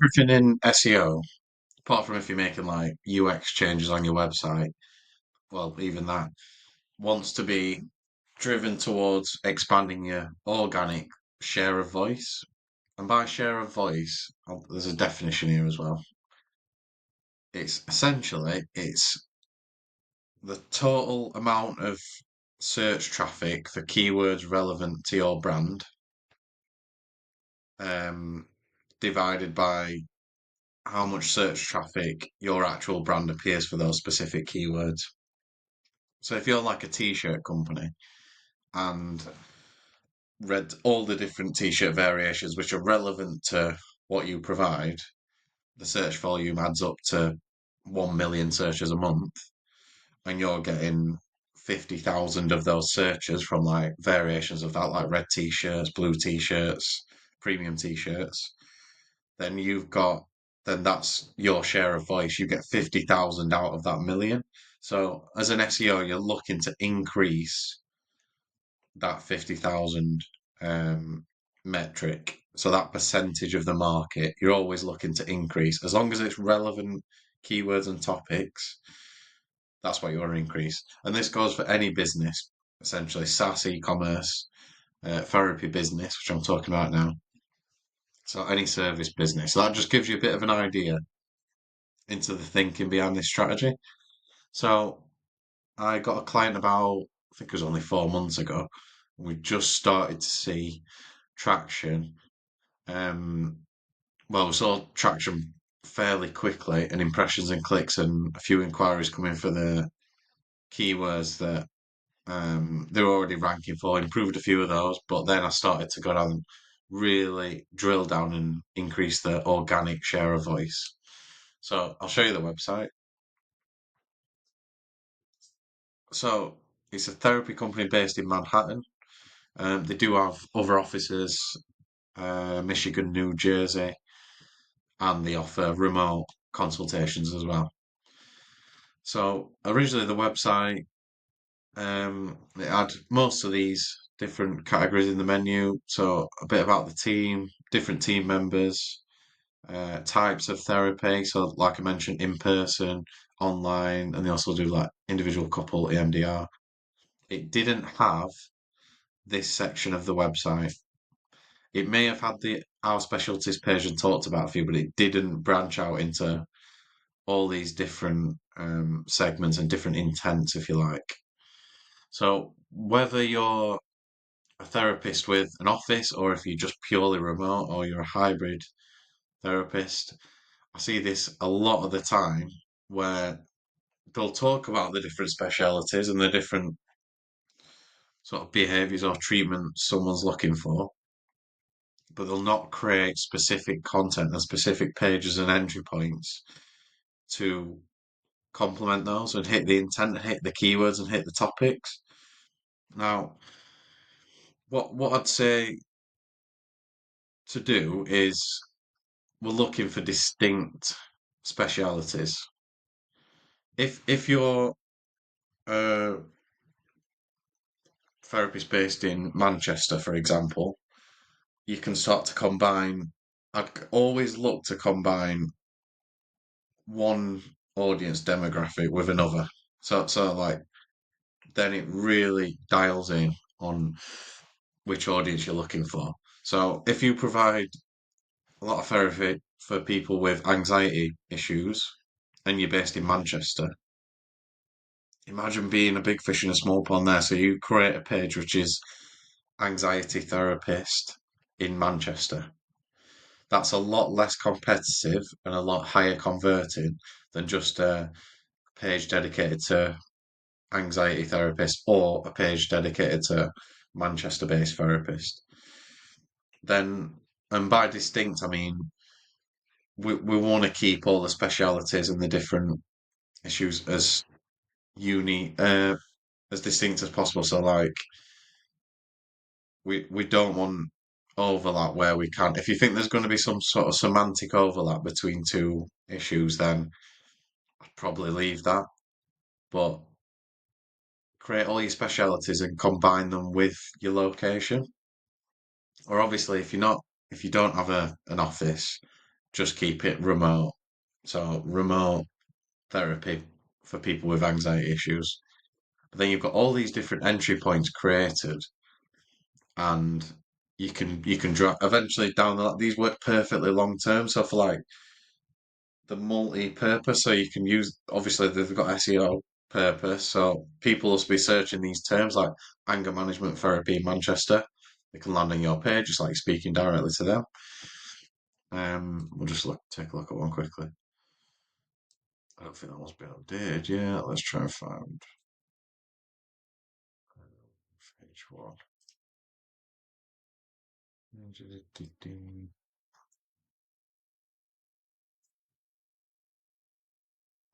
Everything in SEO, apart from if you're making like UX changes on your website, well, even that wants to be driven towards expanding your organic share of voice. And by share of voice, there's a definition here as well. It's the total amount of search traffic for keywords relevant to your brand, um, divided by how much search traffic your actual brand appears for those specific keywords. So if you're like a t-shirt company and read all the different t-shirt variations which are relevant to what you provide, the search volume adds up to 1 million searches a month, and you're getting 50,000 of those searches from like variations of that, like red t-shirts, blue t-shirts, premium t-shirts, then then that's your share of voice. You get 50,000 out of that million. So as an SEO, you're looking to increase that 50,000 metric. So that percentage of the market, you're always looking to increase. As long as it's relevant keywords and topics, that's what you want to increase. And this goes for any business, essentially SaaS, e-commerce, therapy business, which I'm talking about now. So any service business. So that just gives you a bit of an idea into the thinking behind this strategy. So I got a client about, I think it was only 4 months ago. We just started to see traction. Um, well, we saw traction fairly quickly, and impressions and clicks, and a few inquiries coming for the keywords that they were already ranking for. Improved a few of those, but then I started to go down, really drill down, and increase the organic share of voice. So I'll show you the website. So it's a therapy company based in Manhattan. They do have other offices, Michigan, New Jersey, and they offer remote consultations as well. So originally the website, it had most of these different categories in the menu. So a bit about the team, different team members, types of therapy. So like I mentioned, in person, online, and they also do like individual couple EMDR. It didn't have this section of the website. It may have had the our specialties page and talked about a few, but it didn't branch out into all these different segments and different intents, if you like. So whether you're a therapist with an office or if you're just purely remote or you're a hybrid therapist, I see this a lot of the time where they'll talk about the different specialities and the different sort of behaviors or treatments someone's looking for, but they'll not create specific content and specific pages and entry points to complement those and hit the intent, hit the keywords, and hit the topics. Now, what I'd say to do is we're looking for distinct specialities. If you're a therapist based in Manchester, for example, you can start to combine. I'd always look to combine one audience demographic with another. So like then it really dials in on which audience you're looking for. So if you provide a lot of therapy for people with anxiety issues and you're based in Manchester, imagine being a big fish in a small pond there. So you create a page which is anxiety therapist in Manchester. That's a lot less competitive and a lot higher converting than just a page dedicated to anxiety therapist or a page dedicated to Manchester based therapist. Then, and by distinct, I mean we want to keep all the specialities and the different issues as unique, as distinct as possible. So, like, we don't want overlap where we can. If you think there's going to be some sort of semantic overlap between two issues, then I'd probably leave that. But create all your specialities and combine them with your location. Or obviously, if you don't have an office, just keep it remote. So remote therapy for people with anxiety issues. But then you've got all these different entry points created, and you can drop eventually down the these work perfectly long term. So for like the multi-purpose, so you can use obviously they've got SEO purpose, so people will be searching these terms like anger management therapy in Manchester. They can land on your page, just like speaking directly to them. We'll just take a look at one quickly. I don't think that one's been updated yet. Let's try and find page one.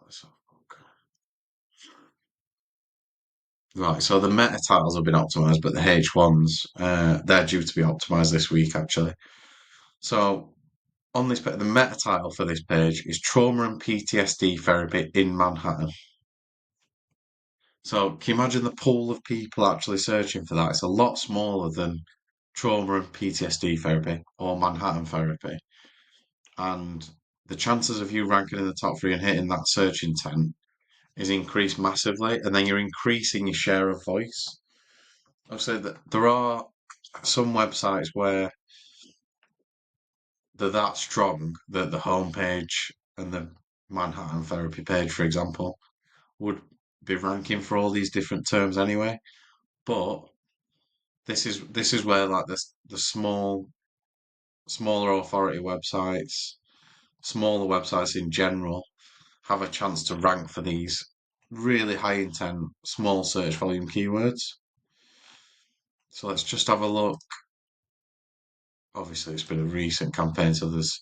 Let's have a look. Right, so the meta titles have been optimized, but the H1s, they're due to be optimized this week actually. So on this page, the meta title for this page is Trauma and PTSD Therapy in Manhattan. So can you imagine the pool of people actually searching for that? It's a lot smaller than trauma and PTSD therapy or Manhattan therapy. And the chances of you ranking in the top three and hitting that search intent is increased massively. And then you're increasing your share of voice. I've said that there are some websites where they're that strong that the homepage and the Manhattan therapy page, for example, would be ranking for all these different terms anyway. But this is where like the smaller authority websites, smaller websites in general, have a chance to rank for these really high intent, small search volume keywords. So let's just have a look. Obviously, it's been a recent campaign, so there's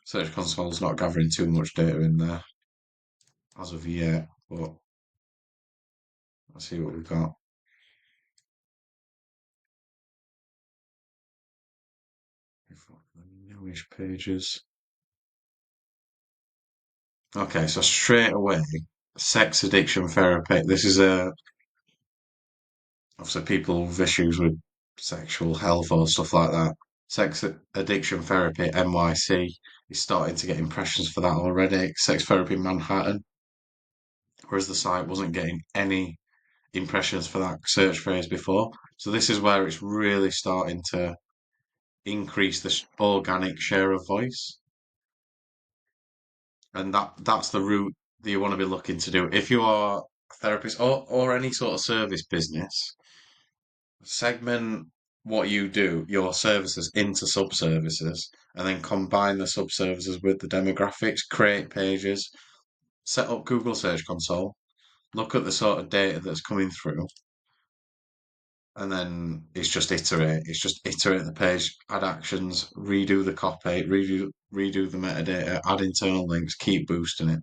Search Console's not gathering too much data in there as of yet, but let's see what we've got. Newish pages. Okay, so straight away, sex addiction therapy. This is a obviously people with issues with sexual health or stuff like that. Sex addiction therapy NYC is starting to get impressions for that already. Sex therapy Manhattan, whereas the site wasn't getting any impressions for that search phrase before. So this is where it's really starting to increase the organic share of voice, and that's the route that you want to be looking to do if you are a therapist or any sort of service business. Segment what you do, your services, into sub-services, and then combine the sub-services with the demographics, create pages, set up Google Search Console, look at the sort of data that's coming through, and then it's just iterate the page, add actions, redo the copy, redo the metadata, add internal links, keep boosting it.